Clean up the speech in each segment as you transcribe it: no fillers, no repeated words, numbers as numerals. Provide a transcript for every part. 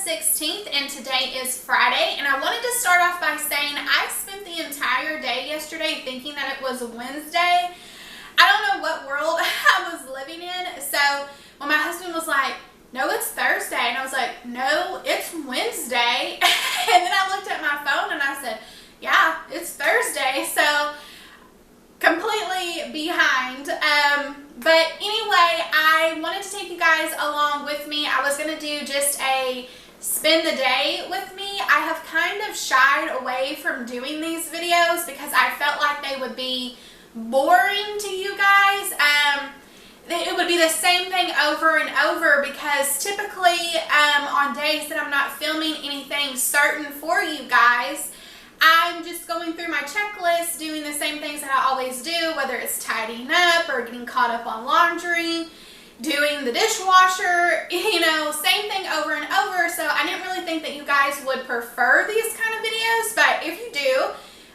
16th and today is Friday, and I wanted to start off by saying I spent the entire day yesterday thinking that it was Wednesday. I don't know what world I was living in. So when my husband was like, no, it's Thursday, and I was like, no, it's Wednesday. And then I looked at my phone and I said, yeah, it's Thursday. So completely behind. But anyway, I wanted to take you guys along with me. I was going to do just a spend the day with me. I have kind of shied away from doing these videos because I felt like they would be boring to you guys. It would be the same thing over and over because typically on days that I'm not filming anything certain for you guys, I'm just going through my checklist, doing the same things that I always do, whether it's tidying up or getting caught up on laundry, doing the dishwasher, you know, same thing over and over. So I didn't really think that you guys would prefer these kind of videos, but if you do,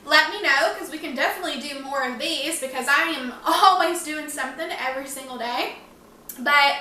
let me know because we can definitely do more of these because I am always doing something every single day. But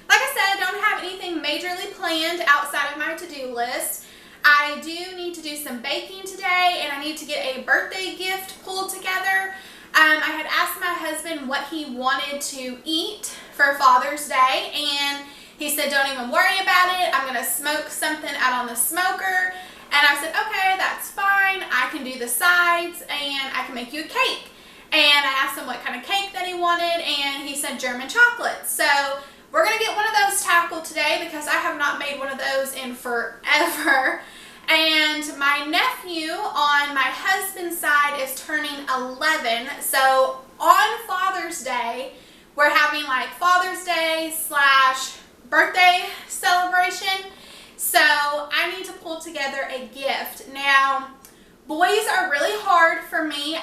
like I said, I don't have anything majorly planned outside of my to-do list. I do need to do some baking today, and I need to get a birthday gift pulled together. I had asked my husband what he wanted to eat for Father's Day, and he said, don't even worry about it. I'm going to smoke something out on the smoker. And I said, okay, that's fine. I can do the sides, and I can make you a cake. And I asked him what kind of cake that he wanted, and he said German chocolate. So we're going to get one of those tackled today because I have not made one of those in forever. And my nephew on my husband's side is turning 11. So on Father's Day, we're having like Father's Day / birthday celebration. So I need to pull together a gift. Now, boys are really hard for me.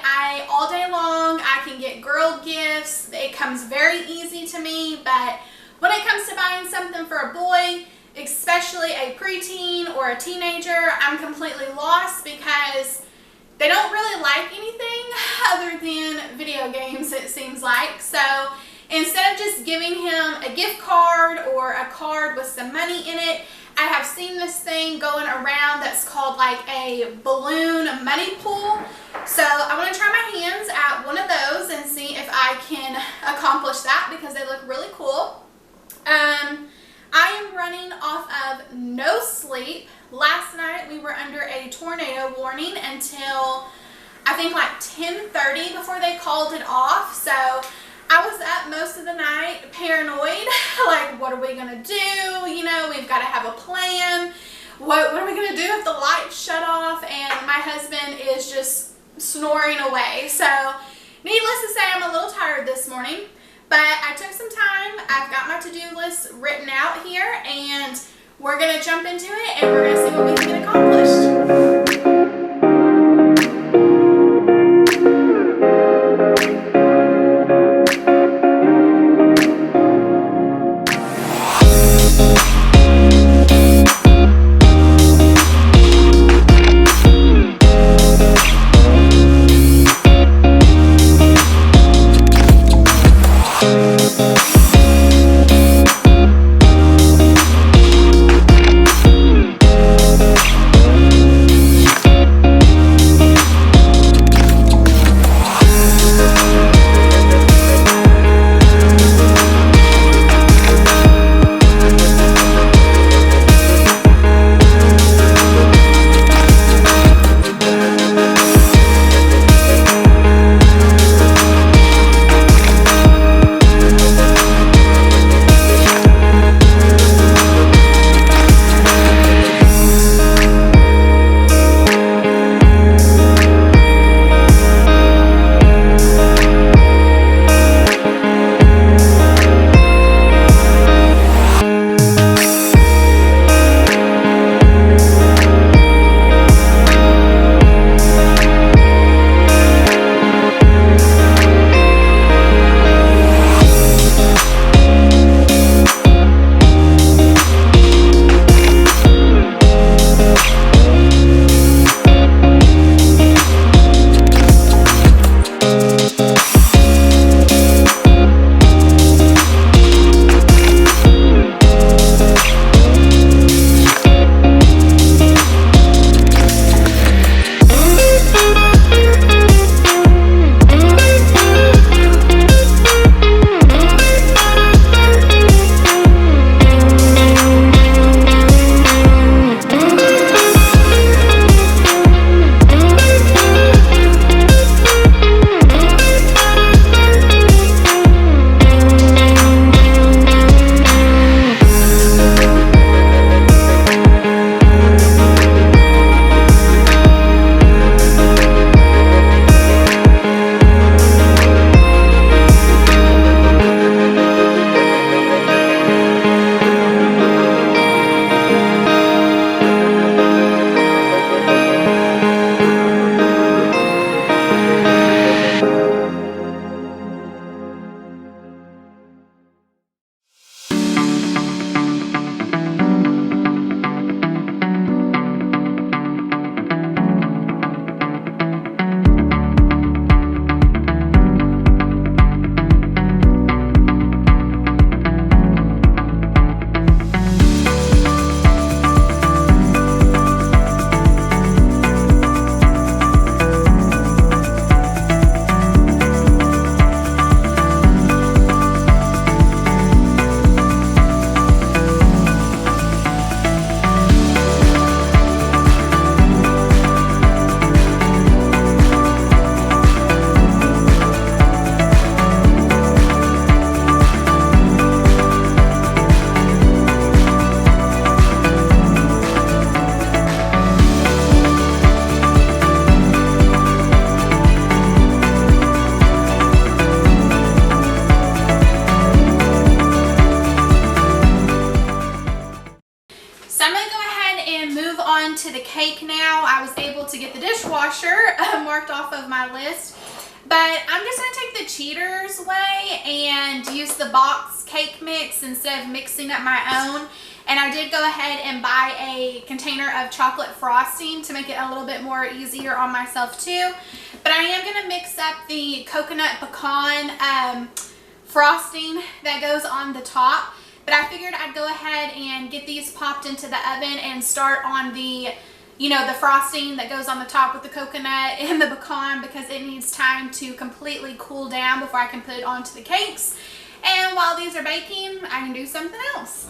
All day long, I can get girl gifts. It comes very easy to me, but when it comes to buying something for a boy, especially a preteen or a teenager, I'm completely lost because they don't really like anything other than video games, it seems like. So instead of just giving him a gift card or a card with some money in it, I have seen this thing going around that's called like a balloon money pool. So I want to try my hands at one of those and see if I can accomplish that because they look really cool. I am running off of no sleep. Last night we were under a tornado warning until I think like 10:30 before they called it off. So I was up most of the night paranoid, like what are we going to do? You know, we've got to have a plan. What are we going to do if the lights shut off? And my husband is just snoring away. So needless to say, I'm a little tired this morning. But I took some time. I've got my to-do list written out here, and we're going to jump into it, and we're going to see what we can get accomplished. move on to the cake now. I was able to get the dishwasher marked off of my list. But I'm just going to take the cheaters way and use the box cake mix instead of mixing up my own. And I did go ahead and buy a container of chocolate frosting to make it a little bit more easier on myself too. But I am going to mix up the coconut pecan frosting that goes on the top. But I figured I'd go ahead and get these popped into the oven and start on the the frosting that goes on the top with the coconut and the pecan, because it needs time to completely cool down before I can put it onto the cakes. And while these are baking, I can do something else.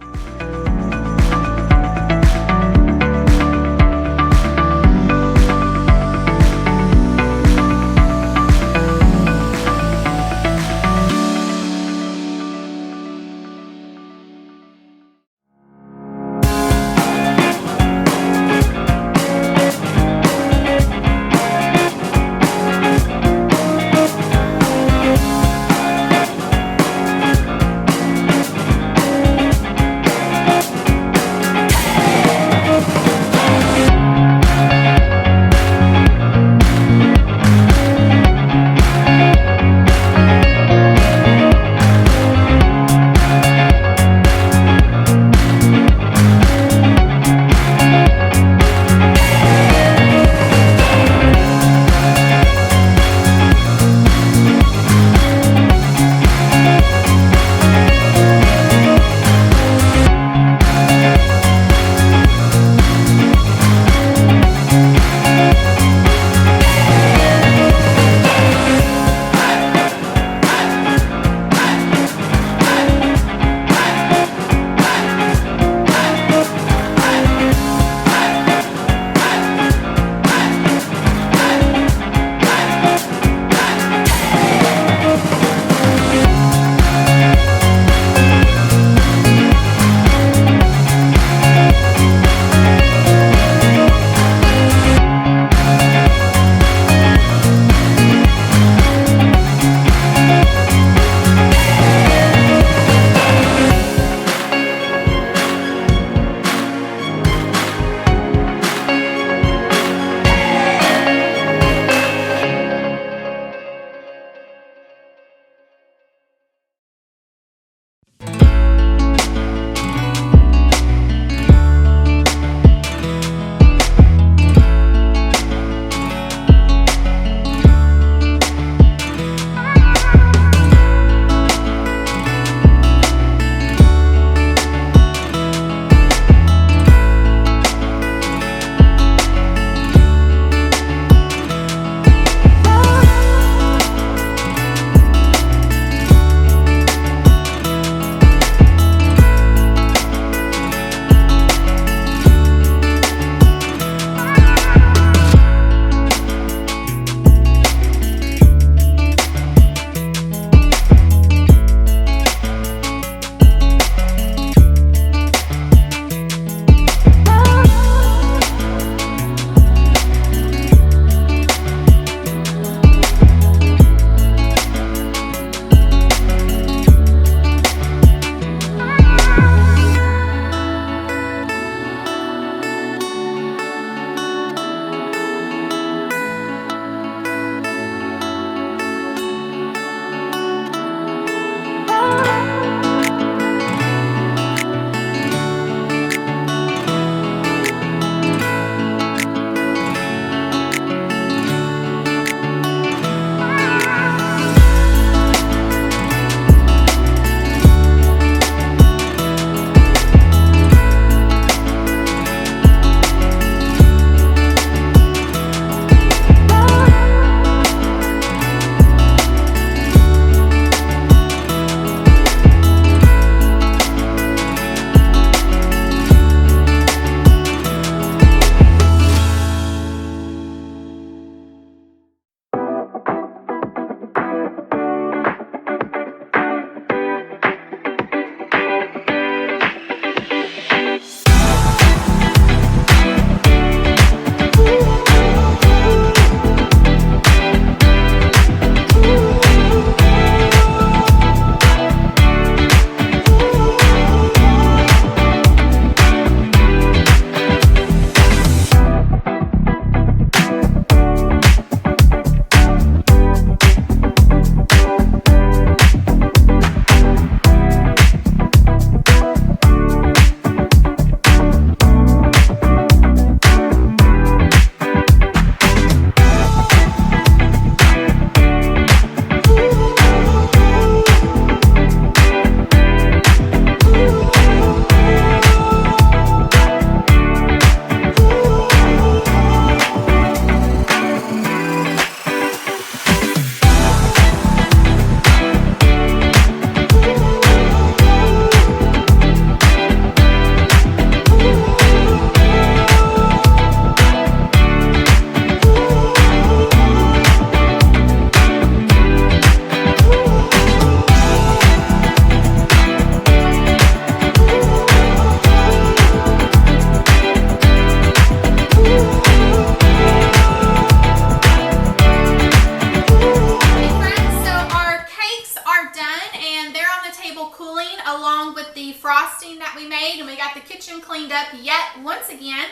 kitchen cleaned up yet once again,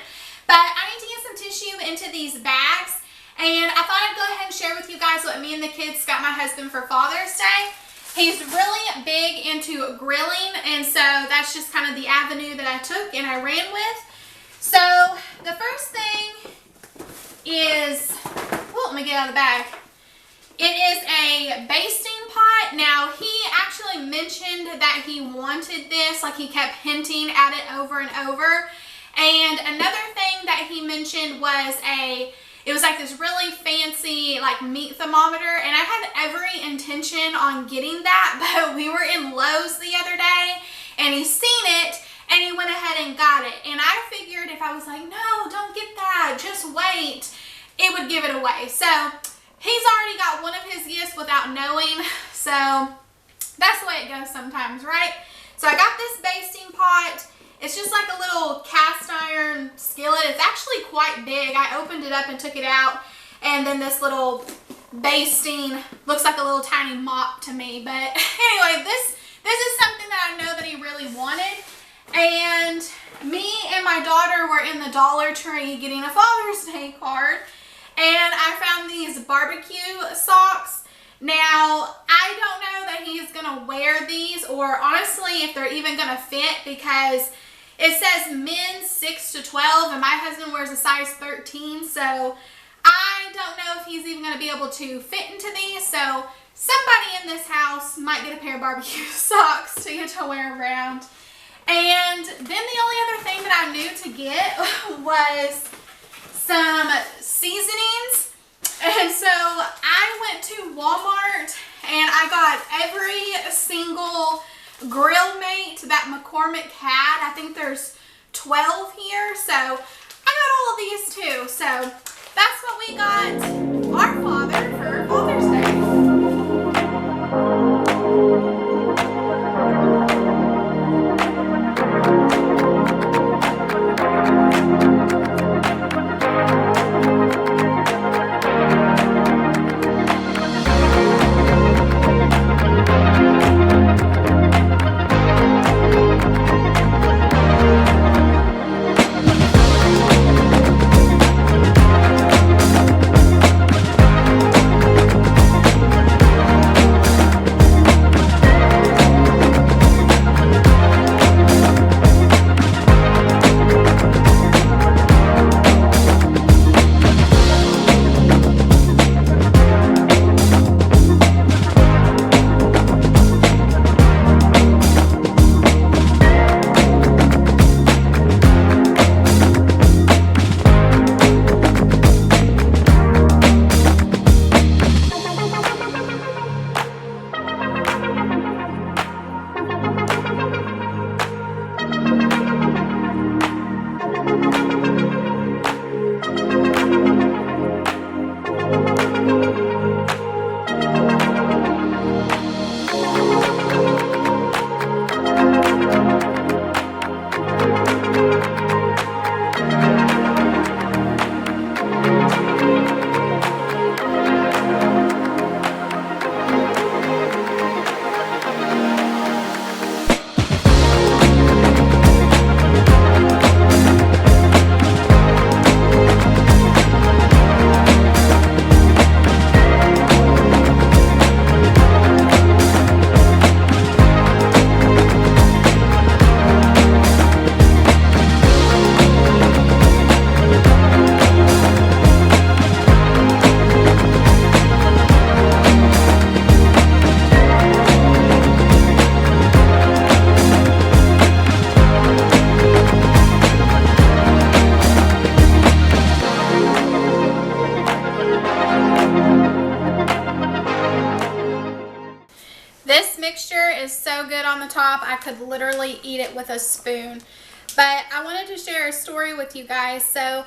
but I need to get some tissue into these bags, and I thought I'd go ahead and share with you guys what me and the kids got my husband for Father's Day. He's really big into grilling, and so that's just kind of the avenue that I took and I ran with. So the first thing is, let me get out of the bag. It is a basting pot. Now, he actually mentioned that he wanted this, like he kept hinting at it over and over. And another thing that he mentioned was it was like this really fancy like meat thermometer, and I had every intention on getting that, but we were in Lowe's the other day and he's seen it and he went ahead and got it. And I figured if I was like, no, don't get that, just wait, it would give it away. So he's already got one of his gifts without knowing, so that's the way it goes sometimes, right? So I got this basting pot. It's just like a little cast iron skillet. It's actually quite big. I opened it up and took it out, and then this little basting looks like a little tiny mop to me. But anyway, this is something that I know that he really wanted. And me and my daughter were in the Dollar Tree getting a Father's Day card, and I found these barbecue socks. Now, I don't know that he's gonna wear these, or honestly if they're even gonna fit, because it says men's 6 to 12 and my husband wears a size 13, so I don't know if he's even gonna be able to fit into these. So somebody in this house might get a pair of barbecue socks to get to wear around. And then the only other thing that I knew to get was some seasonings. And so I went to Walmart and I got every single grill mate that McCormick had. I think there's 12 here, so I got all of these too. So that's what we got our father for Father's Day. Is so good on the top, I could literally eat it with a spoon. But I wanted to share a story with you guys. So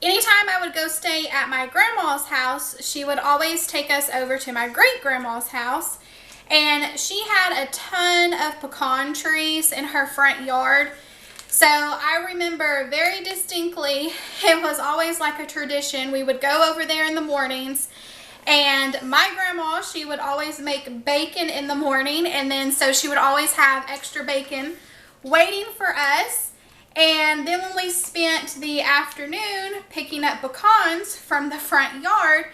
anytime I would go stay at my grandma's house, she would always take us over to my great grandma's house, and she had a ton of pecan trees in her front yard. So I remember very distinctly, it was always like a tradition. We would go over there in the mornings, and my grandma, she would always make bacon in the morning, and then so she would always have extra bacon waiting for us. And then when we spent the afternoon picking up pecans from the front yard,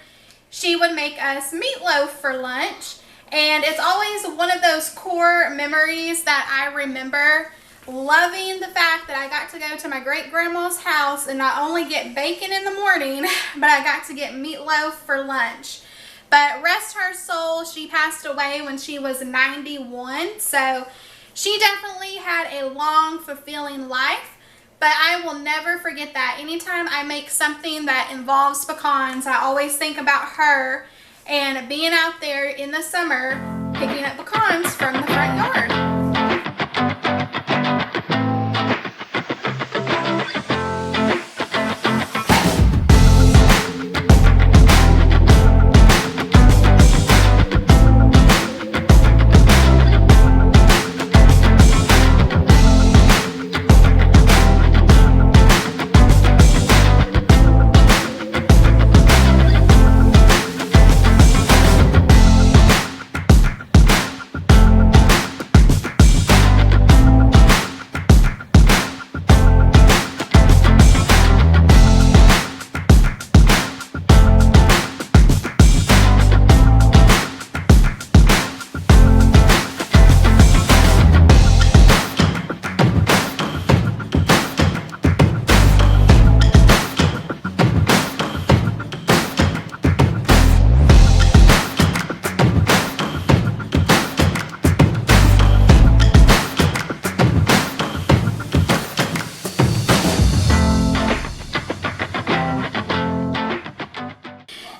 she would make us meatloaf for lunch. And it's always one of those core memories that I remember, loving the fact that I got to go to my great-grandma's house and not only get bacon in the morning, but I got to get meatloaf for lunch. But rest her soul, she passed away when she was 91, so she definitely had a long, fulfilling life. But I will never forget that. Anytime I make something that involves pecans, I always think about her and being out there in the summer picking up pecans from the front yard.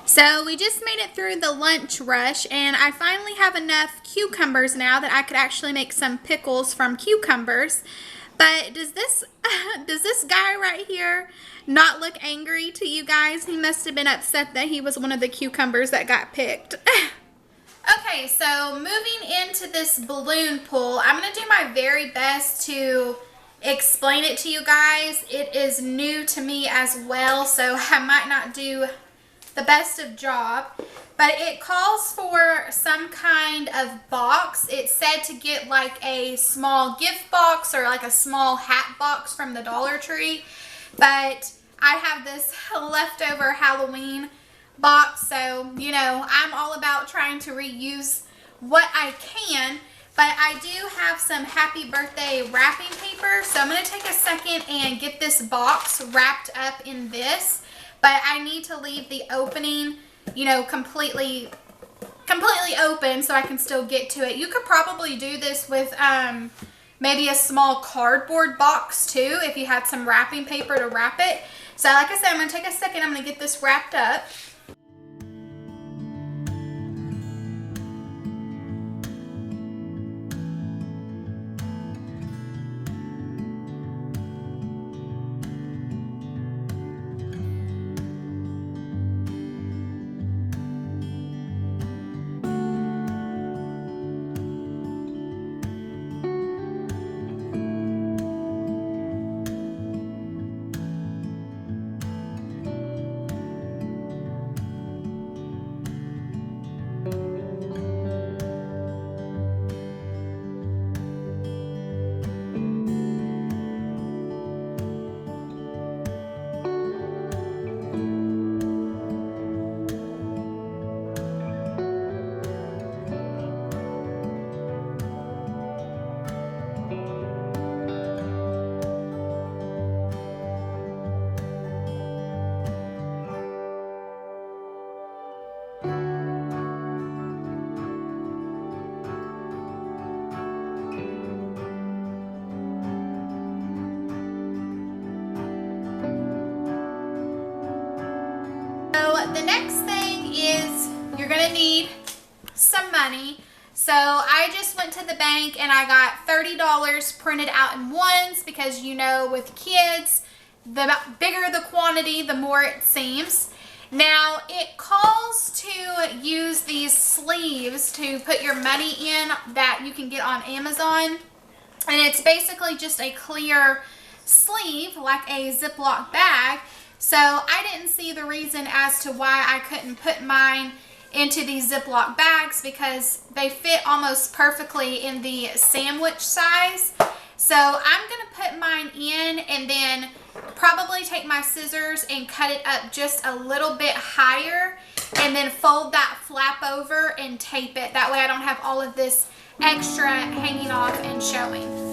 So we just made it through the lunch rush, and I finally have enough cucumbers now that I could actually make some pickles from cucumbers. But does this guy right here not look angry to you guys? He must have been upset that he was one of the cucumbers that got picked. Okay, so moving into this balloon pull, I'm going to do my very best to explain it to you guys. It is new to me as well, so I might not do the best of job, but it calls for some kind of box. It's said to get like a small gift box or like a small hat box from the Dollar Tree, but I have this leftover Halloween box, so you know, I'm all about trying to reuse what I can. But I do have some happy birthday wrapping paper, so I'm going to take a second and get this box wrapped up in this. But I need to leave the opening, you know, completely open so I can still get to it. You could probably do this with maybe a small cardboard box too if you had some wrapping paper to wrap it. So like I said, I'm going to take a second. I'm going to get this wrapped up. The next thing is you're going to need some money. So I just went to the bank and I got $30 printed out in ones because, you know, with kids, the bigger the quantity, the more it seems. Now, it calls to use these sleeves to put your money in that you can get on Amazon. And it's basically just a clear sleeve, like a Ziploc bag. So I didn't see the reason as to why I couldn't put mine into these Ziploc bags because they fit almost perfectly in the sandwich size. So I'm going to put mine in and then probably take my scissors and cut it up just a little bit higher and then fold that flap over and tape it. That way I don't have all of this extra hanging off and showing.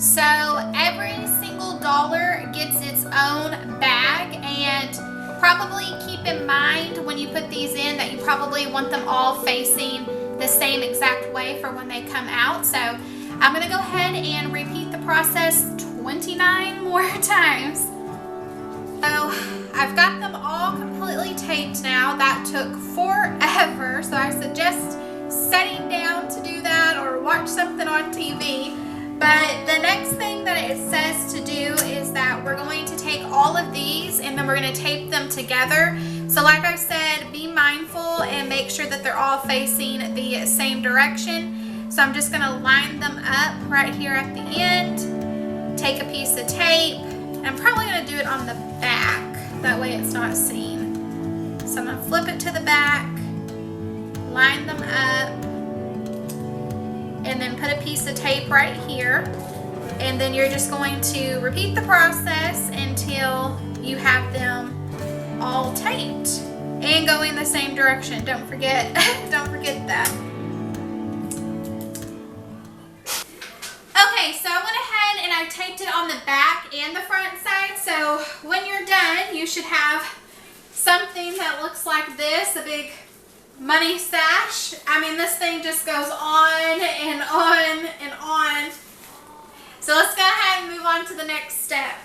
So every single dollar gets its own bag, and probably keep in mind when you put these in that you probably want them all facing the same exact way for when they come out. So I'm going to go ahead and repeat the process 29 more times. So I've got them all completely taped now. That took forever, so I suggest sitting down to do that or watch something on TV. But the next thing that it says to do is that we're going to take all of these and then we're going to tape them together. So like I said, be mindful and make sure that they're all facing the same direction. So I'm just going to line them up right here at the end, take a piece of tape, and I'm probably going to do it on the back, that way it's not seen. So I'm going to flip it to the back, line them up, and then put a piece of tape right here, and then you're just going to repeat the process until you have them all taped and go in the same direction. Don't forget that. Okay, so I went ahead and I taped it on the back and the front side, so when you're done you should have something that looks like this, a big money stash. I mean, this thing just goes on and on and on. So let's go ahead and move on to the next step.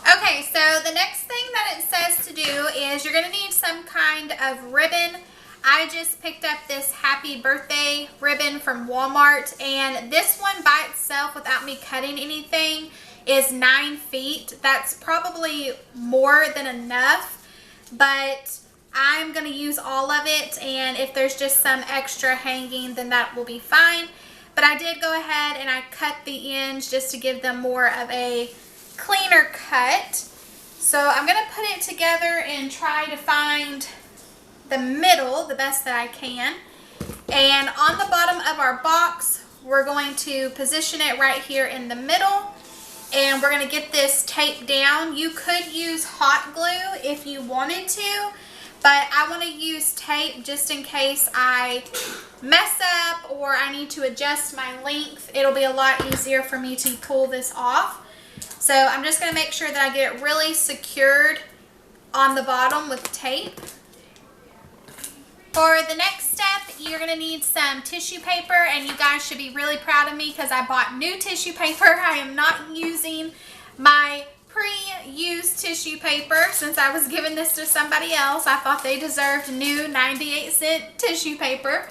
Okay, so the next thing that it says to do is you're going to need some kind of ribbon. I just picked up this happy birthday ribbon from Walmart, and this one by itself, without me cutting anything, is 9 feet. That's probably more than enough, but I'm going to use all of it, and if there's just some extra hanging, then that will be fine. But I did go ahead and I cut the ends just to give them more of a cleaner cut. So I'm going to put it together and try to find the middle the best that I can. And on the bottom of our box, we're going to position it right here in the middle, and we're going to get this taped down. You could use hot glue if you wanted to, but I want to use tape just in case I mess up or I need to adjust my length. It'll be a lot easier for me to pull this off. So I'm just going to make sure that I get it really secured on the bottom with tape. For the next step, you're going to need some tissue paper, and you guys should be really proud of me because I bought new tissue paper. I am not using my pre-used tissue paper since I was giving this to somebody else. I thought they deserved new 98-cent tissue paper.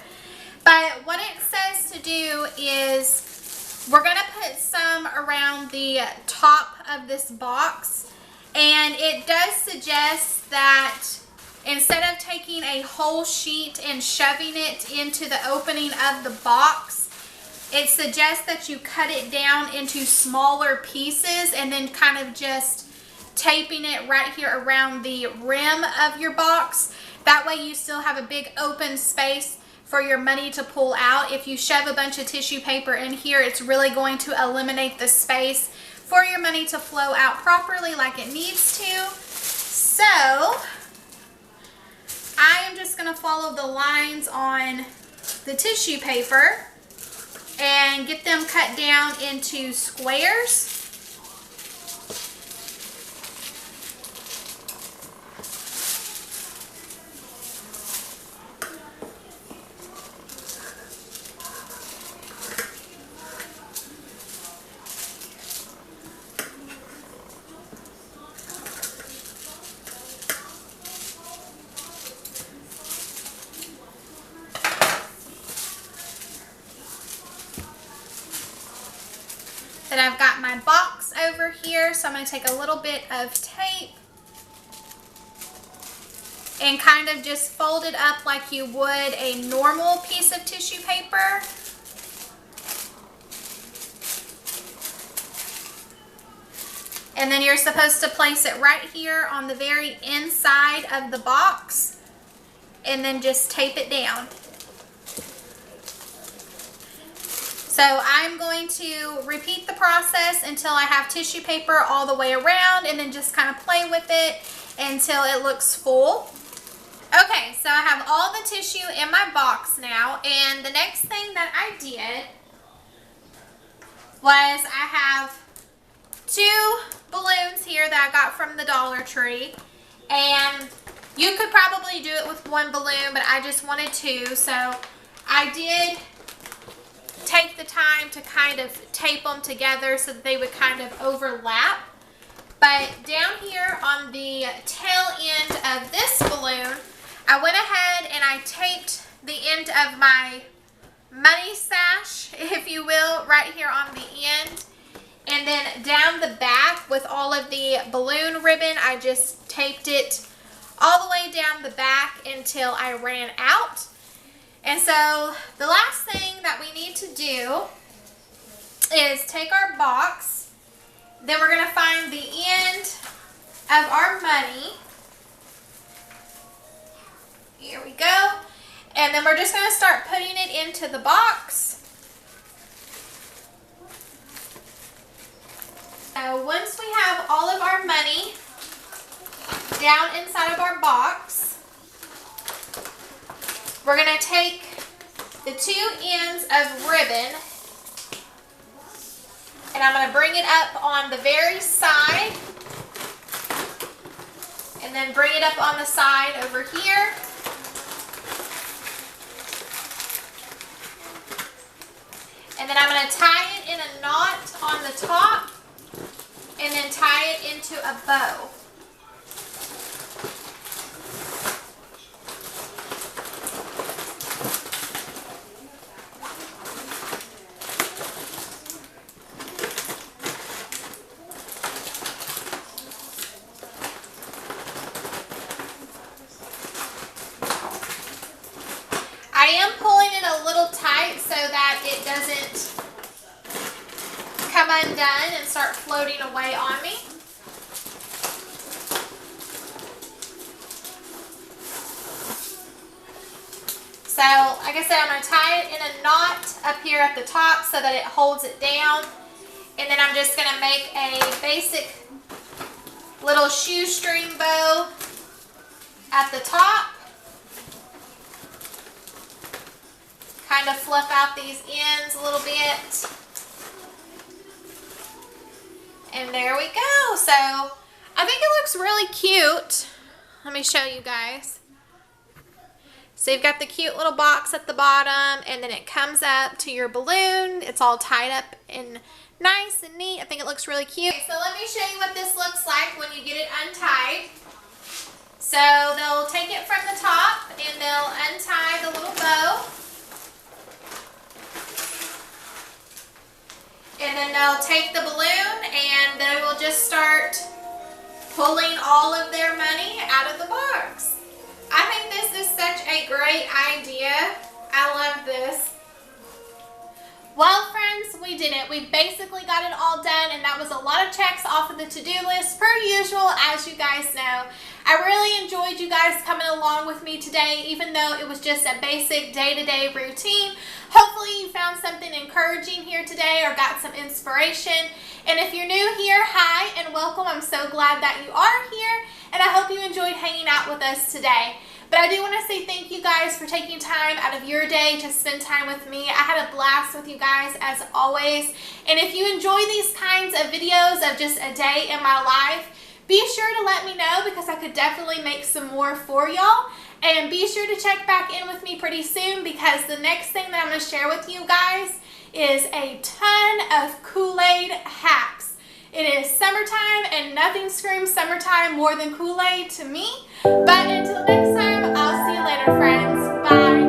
But what it says to do is we're going to put some around the top of this box, and it does suggest that instead of taking a whole sheet and shoving it into the opening of the box, it suggests that you cut it down into smaller pieces and then kind of just taping it right here around the rim of your box. That way you still have a big open space for your money to pull out. If you shove a bunch of tissue paper in here, it's really going to eliminate the space for your money to flow out properly like it needs to. So I am just going to follow the lines on the tissue paper and get them cut down into squares. Then I've got my box over here, so I'm going to take a little bit of tape and kind of just fold it up like you would a normal piece of tissue paper. And then you're supposed to place it right here on the very inside of the box and then just tape it down. So I'm going to repeat the process until I have tissue paper all the way around, and then just kind of play with it until it looks full. Okay, so I have all the tissue in my box now, and the next thing that I did was I have 2 balloons here that I got from the Dollar Tree, and you could probably do it with 1 balloon, but I just wanted 2, so I did take the time to kind of tape them together so that they would kind of overlap. But down here on the tail end of this balloon, I went ahead and I taped the end of my money stash, if you will, right here on the end. And then down the back with all of the balloon ribbon, I just taped it all the way down the back until I ran out. And so the last thing that we need to do is take our box, then we're going to find the end of our money. Here we go. And then we're just going to start putting it into the box. So once we have all of our money down inside of our box, we're going to take the 2 ends of ribbon and I'm going to bring it up on the very side and then bring it up on the side over here. And then I'm going to tie it in a knot on the top and then tie it into a bow. I am pulling it a little tight so that it doesn't come undone and start floating away on me. So, like I said, I'm going to tie it in a knot up here at the top so that it holds it down. And then I'm just going to make a basic little shoestring bow at the top. Kind of fluff out these ends a little bit. And there we go. So I think it looks really cute. Let me show you guys. So you've got the cute little box at the bottom, and then it comes up to your balloon. It's all tied up and nice and neat. I think it looks really cute. Okay, so let me show you what this looks like when you get it untied. So they'll take it from the top and they'll untie the little bow. And then they'll take the balloon and they will just start pulling all of their money out of the box. I think this is such a great idea. I love this. Well, friends, we did it. We basically got it all done, and that was a lot of checks off of the to-do list, per usual, as you guys know. I really enjoyed you guys coming along with me today, even though it was just a basic day-to-day routine. Hopefully you found something encouraging here today or got some inspiration. And if you're new here, hi and welcome. I'm so glad that you are here, and I hope you enjoyed hanging out with us today. But I do want to say thank you guys for taking time out of your day to spend time with me. I had a blast with you guys as always. And if you enjoy these kinds of videos of just a day in my life, be sure to let me know, because I could definitely make some more for y'all. And be sure to check back in with me pretty soon, because the next thing that I'm going to share with you guys is a ton of Kool-Aid hacks. It is summertime, and nothing screams summertime more than Kool-Aid to me. But until next time, I'll see you later, friends. Bye.